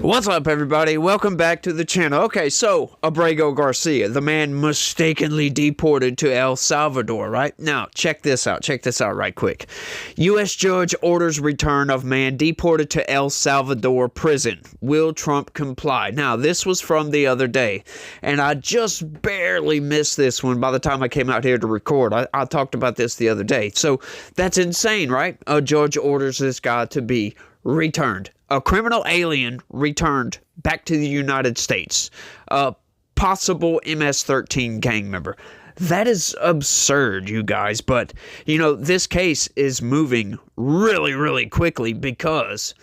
What's up, everybody? Welcome back to the channel. Okay, so Abrego Garcia, the man mistakenly deported to El Salvador, right? Now, check this out. Check this out right quick. U.S. judge orders return of man deported to El Salvador prison. Will Trump comply? Now, this was from the other day, and I just barely missed this one by the time I came out here to record. I talked about this the other day. So, that's insane, right? A judge orders this guy to be returned. A criminal alien returned back to the United States. A possible MS-13 gang member. That is absurd, you guys. But, you know, this case is moving really, really quickly because,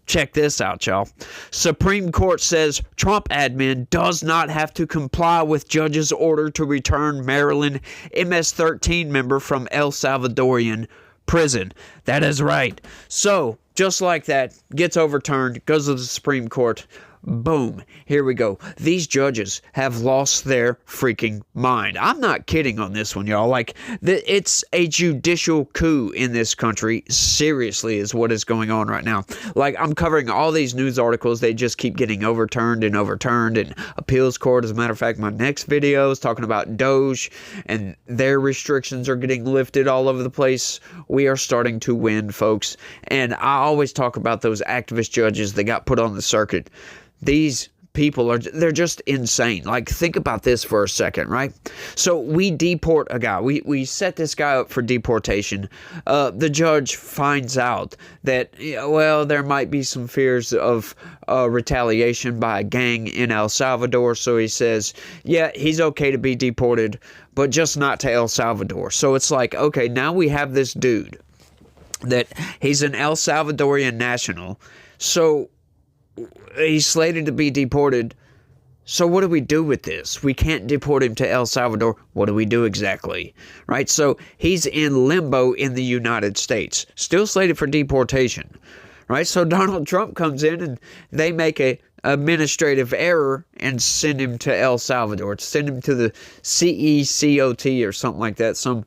check this out, y'all. Supreme Court says Trump admin does not have to comply with judge's order to return Maryland MS-13 member from El Salvadorian prison. That is right. So, just like that, gets overturned, goes to the Supreme Court. Boom. Here we go. These judges have lost their freaking mind. I'm not kidding on this one, y'all. Like, it's a judicial coup in this country. Seriously is what is going on right now. Like, I'm covering all these news articles. They just keep getting overturned and overturned. And appeals court, as a matter of fact, my next video is talking about Doge. And their restrictions are getting lifted all over the place. We are starting to win, folks. And I always talk about those activist judges that got put on the circuit. These people they're just insane. Like, think about this for a second, right? So we deport a guy. We set this guy up for deportation. The judge finds out that, well, there might be some fears of retaliation by a gang in El Salvador. So he says, yeah, he's okay to be deported, but just not to El Salvador. So it's like, okay, now we have this dude that he's an El Salvadorian national. So he's slated to be deported. So what do we do with this? We can't deport him to El Salvador. What do we do exactly? Right? So he's in limbo in the United States, still slated for deportation. Right? So Donald Trump comes in and they make a administrative error and send him to El Salvador. Send him to the CECOT or something like that, some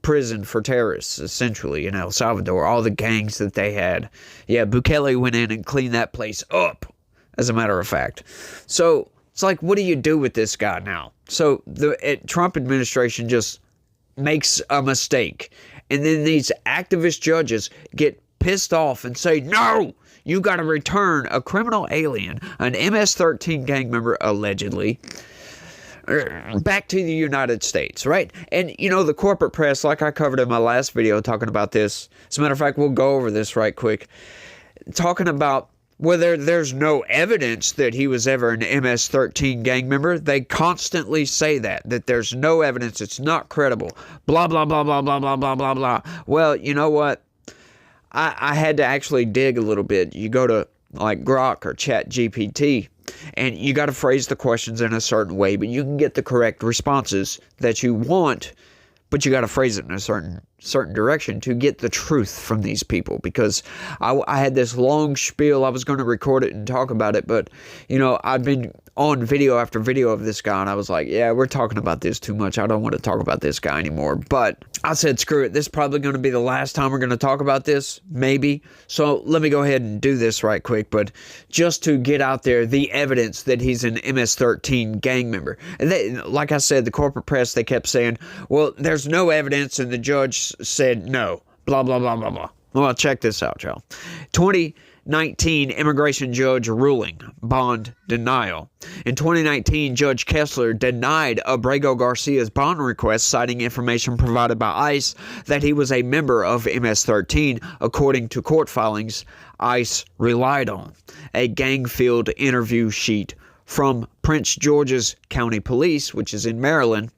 prison for terrorists, essentially, in El Salvador. All the gangs that they had. Yeah, Bukele went in and cleaned that place up, as a matter of fact. So it's like, what do you do with this guy now? So the Trump administration just makes a mistake. And then these activist judges get pissed off and say, no! You got to return a criminal alien, an MS-13 gang member, allegedly, back to the United States, right? And, you know, the corporate press, like I covered in my last video talking about this. As a matter of fact, we'll go over this right quick. Talking about whether there's no evidence that he was ever an MS-13 gang member. They constantly say that there's no evidence. It's not credible. Blah, blah, blah, blah, blah, blah, blah, blah, blah. Well, you know what? I had to actually dig a little bit. You go to like Grok or ChatGPT, and you got to phrase the questions in a certain way, but you can get the correct responses that you want, but you got to phrase it in a certain direction to get the truth from these people. Because I had this long spiel. I was going to record it and talk about it, but, you know, I've been on video after video of this guy, and I was like, yeah, we're talking about this too much. I don't want to talk about this guy anymore. But I said, screw it. This is probably going to be the last time we're going to talk about this, maybe. So let me go ahead and do this right quick. But just to get out there the evidence that he's an MS-13 gang member. And they, like I said, the corporate press, they kept saying, well, there's no evidence, and the judge said no. Blah, blah, blah, blah, blah. Well, check this out, y'all. 2019 immigration judge ruling, bond denial. In 2019, Judge Kessler denied Abrego Garcia's bond request, citing information provided by ICE that he was a member of MS-13. According to court filings, ICE relied on a gang-filled interview sheet from Prince George's County Police, which is in Maryland,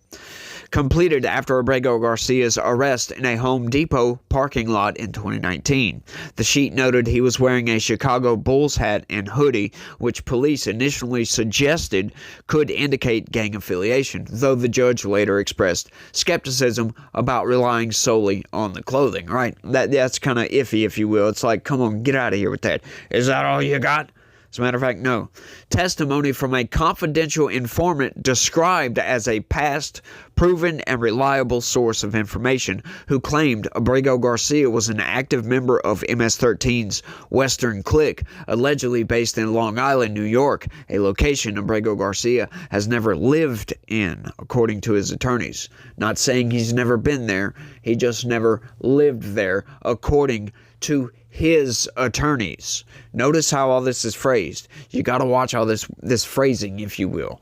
completed after Abrego Garcia's arrest in a Home Depot parking lot in 2019. The sheet noted he was wearing a Chicago Bulls hat and hoodie, which police initially suggested could indicate gang affiliation, though the judge later expressed skepticism about relying solely on the clothing, right? That's kind of iffy, if you will. It's like, come on, get out of here with that. Is that all you got? As a matter of fact, no. Testimony from a confidential informant described as a past, proven, and reliable source of information who claimed Abrego Garcia was an active member of MS-13's Western Clique, allegedly based in Long Island, New York, a location Abrego Garcia has never lived in, according to his attorneys. Not saying he's never been there, he just never lived there, according to his attorneys. Notice how all this is phrased. You got to watch all this phrasing, if you will.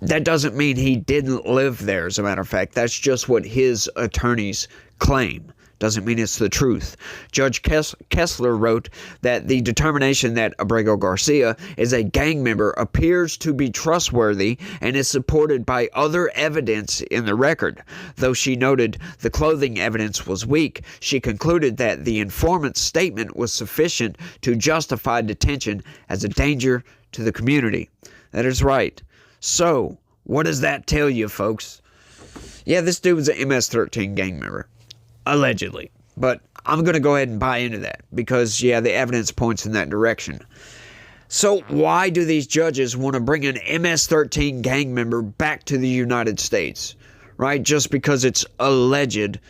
That doesn't mean he didn't live there, as a matter of fact. That's just what his attorneys claim. Doesn't mean it's the truth. Judge Kessler wrote that the determination that Abrego Garcia is a gang member appears to be trustworthy and is supported by other evidence in the record. Though she noted the clothing evidence was weak, she concluded that the informant's statement was sufficient to justify detention as a danger to the community. That is right. So, what does that tell you, folks? Yeah, this dude was an MS-13 gang member. Allegedly. But I'm going to go ahead and buy into that because, yeah, the evidence points in that direction. So why do these judges want to bring an MS-13 gang member back to the United States? Right? Just because it's alleged.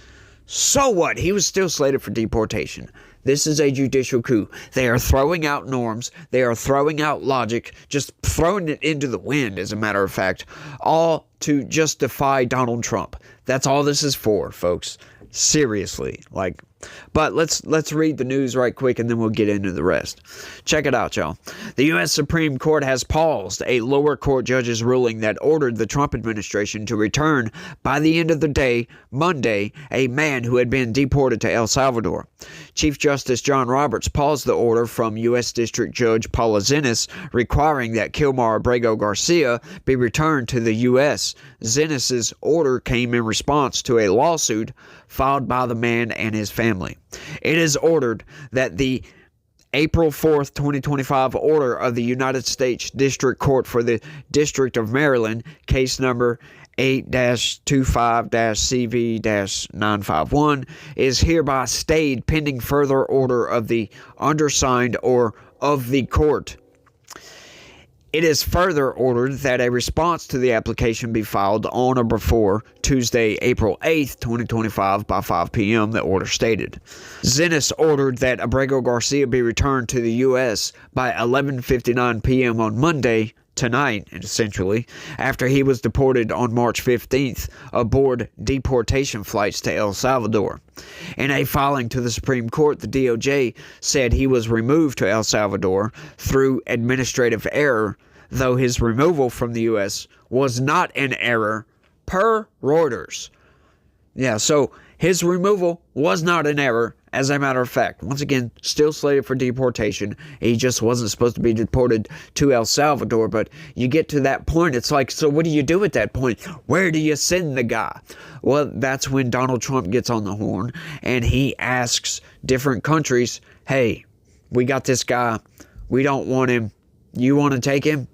So what? He was still slated for deportation. This is a judicial coup. They are throwing out norms. They are throwing out logic. Just throwing it into the wind, as a matter of fact. All to justify Donald Trump. That's all this is for, folks. Seriously, but let's read the news right quick and then we'll get into the rest. Check it out, y'all. The U.S. Supreme Court has paused a lower court judge's ruling that ordered the Trump administration to return by the end of the day, Monday, a man who had been deported to El Salvador. Chief Justice John Roberts paused the order from U.S. District Judge Paula Zinnes requiring that Kilmar Abrego Garcia be returned to the U.S. Zinnes's order came in response to a lawsuit filed by the man and his family. It is ordered that the April 4th, 2025 order of the United States District Court for the District of Maryland, case number 8-25-CV-951, is hereby stayed pending further order of the undersigned or of the court. It is further ordered that a response to the application be filed on or before Tuesday, April 8th, 2025 by 5 p.m., the order stated. Zinnes ordered that Abrego Garcia be returned to the U.S. by 11:59 p.m. on Monday, tonight, essentially, after he was deported on March 15th aboard deportation flights to El Salvador. In a filing to the Supreme Court, the DOJ said he was removed to El Salvador through administrative error, though his removal from the U.S. was not an error per Reuters. Yeah, so his removal was not an error, as a matter of fact. Once again, still slated for deportation. He just wasn't supposed to be deported to El Salvador, but you get to that point, it's like, so what do you do at that point? Where do you send the guy? Well, that's when Donald Trump gets on the horn, and he asks different countries, hey, we got this guy, we don't want him, you want to take him?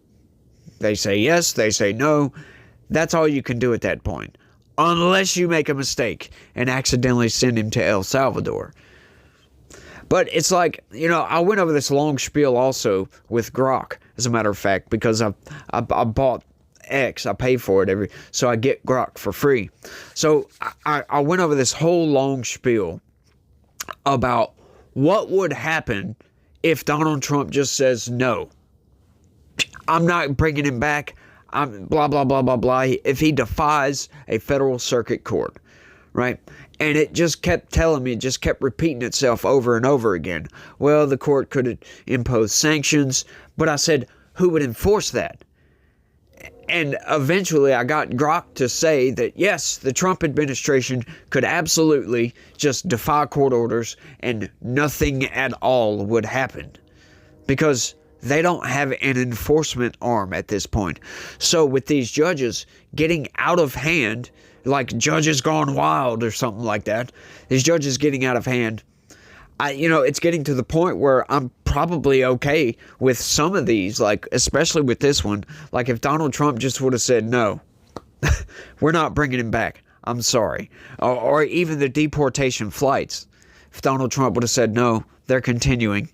They say yes, they say no. That's all you can do at that point. Unless you make a mistake and accidentally send him to El Salvador. But it's like, I went over this long spiel also with Grok, as a matter of fact, because I bought X, I pay for it so I get Grok for free. So I went over this whole long spiel about what would happen if Donald Trump just says no. I'm not bringing him back. I'm blah, blah, blah, blah, blah. If he defies a federal circuit court, right? And it just kept telling me, it just kept repeating itself over and over again. Well, the court could impose sanctions, but I said, who would enforce that? And eventually I got Grok to say that, yes, the Trump administration could absolutely just defy court orders and nothing at all would happen. Because they don't have an enforcement arm at this point. So with these judges getting out of hand, like Judges Gone Wild or something like that, these judges getting out of hand, it's getting to the point where I'm probably okay with some of these, like especially with this one. Like if Donald Trump just would have said, no, we're not bringing him back. I'm sorry. Or even the deportation flights. If Donald Trump would have said, no, they're continuing.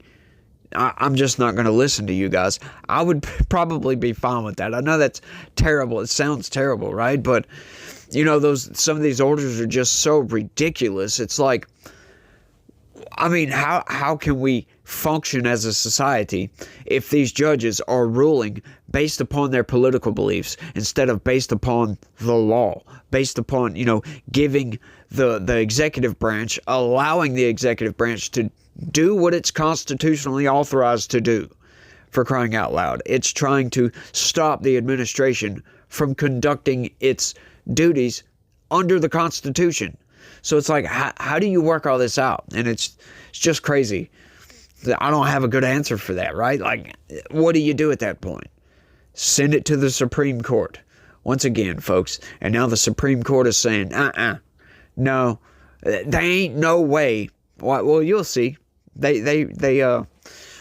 I'm just not going to listen to you guys. I would probably be fine with that. I know that's terrible. It sounds terrible, right? But, some of these orders are just so ridiculous. It's like, I mean, how can we function as a society if these judges are ruling based upon their political beliefs instead of based upon the law, based upon, giving the executive branch, allowing the executive branch to do what it's constitutionally authorized to do, for crying out loud. It's trying to stop the administration from conducting its duties under the Constitution. So it's like, how do you work all this out? And it's just crazy. I don't have a good answer for that, right? Like, what do you do at that point? Send it to the Supreme Court. Once again, folks. And now the Supreme Court is saying, no, there ain't no way. Well, you'll see.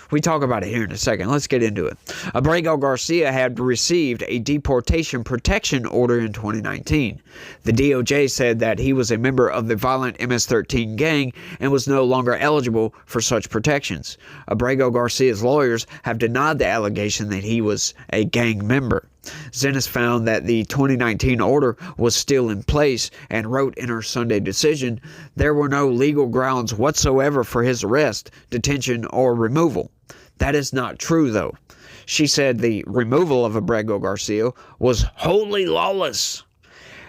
We talk about it here in a second. Let's get into it. Abrego Garcia had received a deportation protection order in 2019. The DOJ said that he was a member of the violent MS-13 gang and was no longer eligible for such protections. Abrego Garcia's lawyers have denied the allegation that he was a gang member. Zenas found that the 2019 order was still in place and wrote in her Sunday decision, there were no legal grounds whatsoever for his arrest, detention, or removal. That is not true, though. She said the removal of Abrego Garcia was wholly lawless.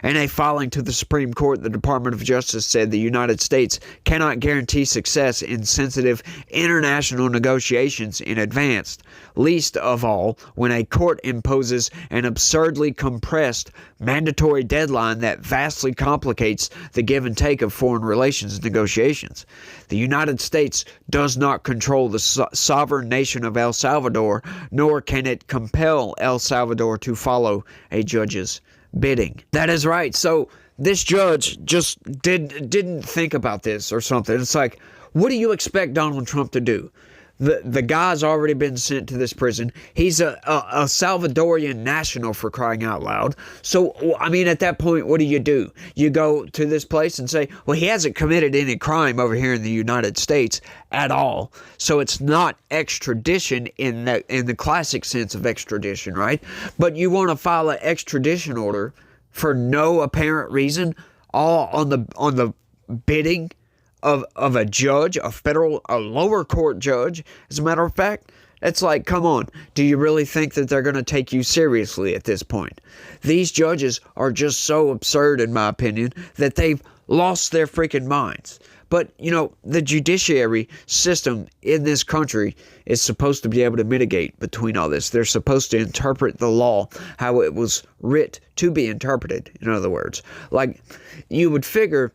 In a filing to the Supreme Court, the Department of Justice said the United States cannot guarantee success in sensitive international negotiations in advance, least of all when a court imposes an absurdly compressed mandatory deadline that vastly complicates the give and take of foreign relations negotiations. The United States does not control the sovereign nation of El Salvador, nor can it compel El Salvador to follow a judge's bidding. That is right. So this judge just didn't think about this or something. It's like, what do you expect Donald Trump to do? The guy's already been sent to this prison. He's a Salvadorian national, for crying out loud. So, I mean, at that point, what do? You go to this place and say, well, he hasn't committed any crime over here in the United States at all. So it's not extradition in the classic sense of extradition, right? But you want to file an extradition order for no apparent reason, all on the bidding of a judge, a lower court judge, as a matter of fact. It's like, come on, do you really think that they're going to take you seriously at this point? These judges are just so absurd, in my opinion, that they've lost their freaking minds. But, the judiciary system in this country is supposed to be able to mitigate between all this. They're supposed to interpret the law how it was writ to be interpreted, in other words. Like, you would figure,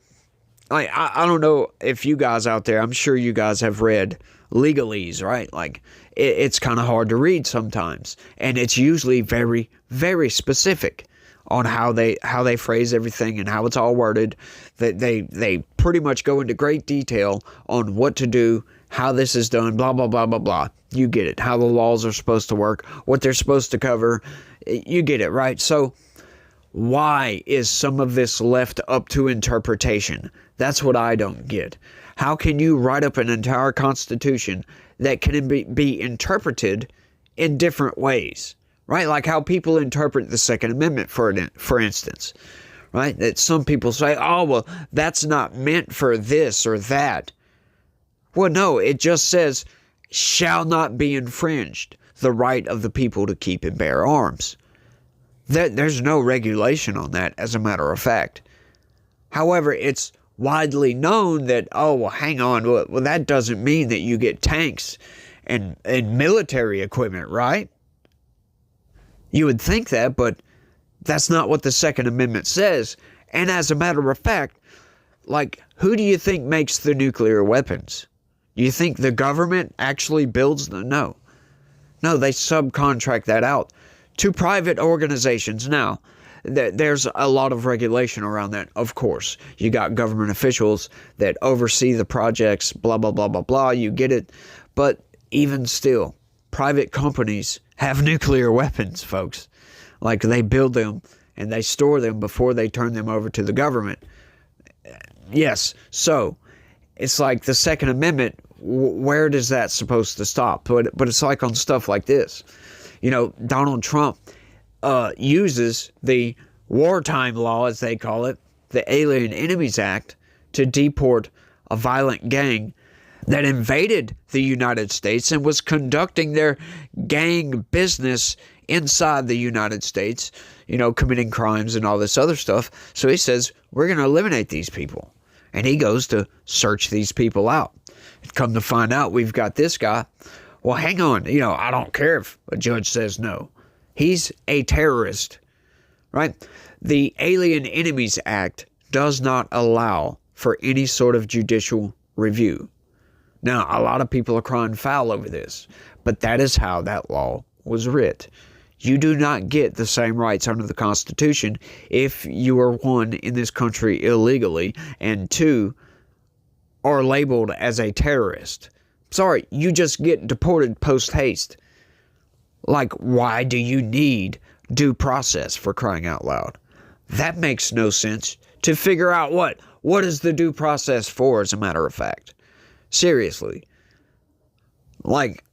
I don't know if you guys out there, I'm sure you guys have read legalese, right? Like, it's kind of hard to read sometimes. And it's usually very, very specific on how they phrase everything and how it's all worded. That they pretty much go into great detail on what to do, how this is done, blah, blah, blah, blah, blah. You get it. How the laws are supposed to work, what they're supposed to cover. You get it, right? So why is some of this left up to interpretation? That's what I don't get. How can you write up an entire constitution that can be interpreted in different ways, right? Like how people interpret the Second Amendment, for instance, right? That some people say, oh, well, that's not meant for this or that. Well, no, it just says, shall not be infringed the right of the people to keep and bear arms. There's no regulation on that, as a matter of fact. However, it's widely known that, oh, well, hang on, well, that doesn't mean that you get tanks and military equipment, right? You would think that, but that's not what the Second Amendment says. And as a matter of fact, like, who do you think makes the nuclear weapons? You think the government actually builds them? No. No, they subcontract that out to private organizations. Now, there's a lot of regulation around that, of course. You got government officials that oversee the projects, blah, blah, blah, blah, blah. You get it. But even still, private companies have nuclear weapons, folks. Like, they build them and they store them before they turn them over to the government. Yes, so it's like the Second Amendment where does that supposed to stop? But it's like on stuff like this. Donald Trump uses the wartime law, as they call it, the Alien Enemies Act, to deport a violent gang that invaded the United States and was conducting their gang business inside the United States, committing crimes and all this other stuff. So he says, we're going to eliminate these people. And he goes to search these people out. And come to find out, we've got this guy. Well, hang on. I don't care if a judge says no. He's a terrorist, right? The Alien Enemies Act does not allow for any sort of judicial review. Now, a lot of people are crying foul over this, but that is how that law was writ. You do not get the same rights under the Constitution if you are, one, in this country illegally, and two, are labeled as a terrorist. Sorry, you just get deported post-haste. Like, why do you need due process, for crying out loud? That makes no sense. To figure out what is the due process for, as a matter of fact. Seriously. Like,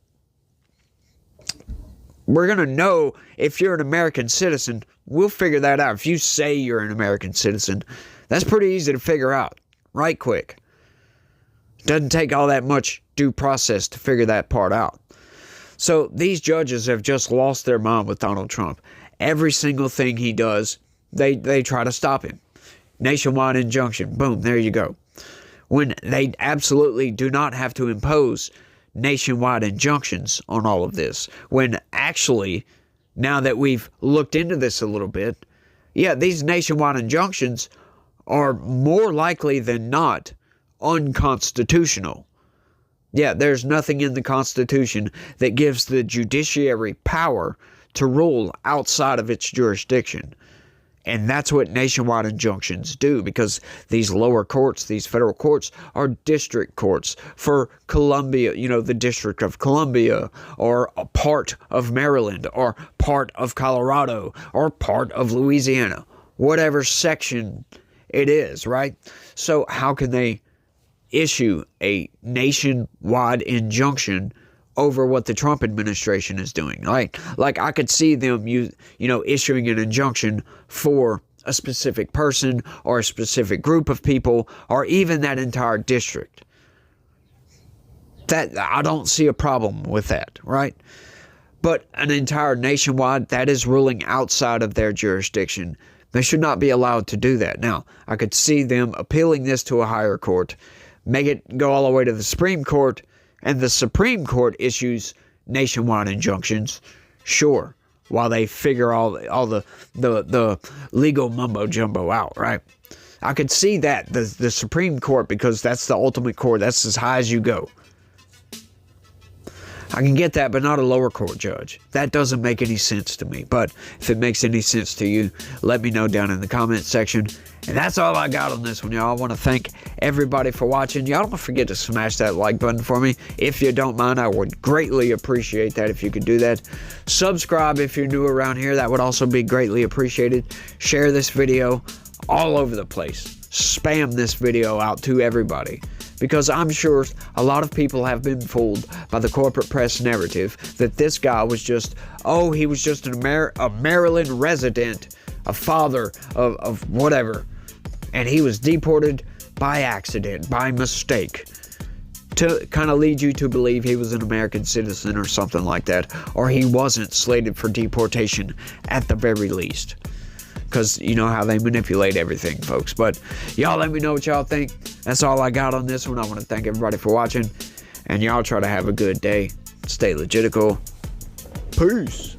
we're going to know if you're an American citizen. We'll figure that out. If you say you're an American citizen, that's pretty easy to figure out. Right quick. Doesn't take all that much due process to figure that part out. So these judges have just lost their mind with Donald Trump. Every single thing he does, they try to stop him. Nationwide injunction. Boom, there you go. When they absolutely do not have to impose nationwide injunctions on all of this. When actually, now that we've looked into this a little bit, yeah, these nationwide injunctions are more likely than not unconstitutional. Yeah, there's nothing in the Constitution that gives the judiciary power to rule outside of its jurisdiction. And that's what nationwide injunctions do, because these lower courts, these federal courts, are district courts for Columbia, the District of Columbia, or a part of Maryland, or part of Colorado, or part of Louisiana, whatever section it is, right? So how can they issue a nationwide injunction over what the Trump administration is doing? Like I could see them issuing an injunction for a specific person or a specific group of people, or even that entire district. That I don't see a problem with that, right? But an entire nationwide, that is ruling outside of their jurisdiction. They should not be allowed to do that. Now, I could see them appealing this to a higher court, make it go all the way to the Supreme Court, and the Supreme Court issues nationwide injunctions, sure, while they figure all the legal mumbo jumbo out, right? I could see that, the Supreme Court, because that's the ultimate court. That's as high as you go. I can get that, but not a lower court judge. That doesn't make any sense to me. But if it makes any sense to you, let me know down in the comment section. And that's all I got on this one, y'all. I want to thank everybody for watching. Y'all don't forget to smash that like button for me. If you don't mind, I would greatly appreciate that if you could do that. Subscribe if you're new around here. That would also be greatly appreciated. Share this video all over the place. Spam this video out to everybody. Because I'm sure a lot of people have been fooled by the corporate press narrative that this guy was just, he was just a Maryland resident, a father of whatever. And he was deported by accident, by mistake, to kind of lead you to believe he was an American citizen or something like that. Or he wasn't slated for deportation at the very least. Because you know how they manipulate everything, folks. But y'all let me know what y'all think. That's all I got on this one. I want to thank everybody for watching. And y'all try to have a good day. Stay legitical. Peace.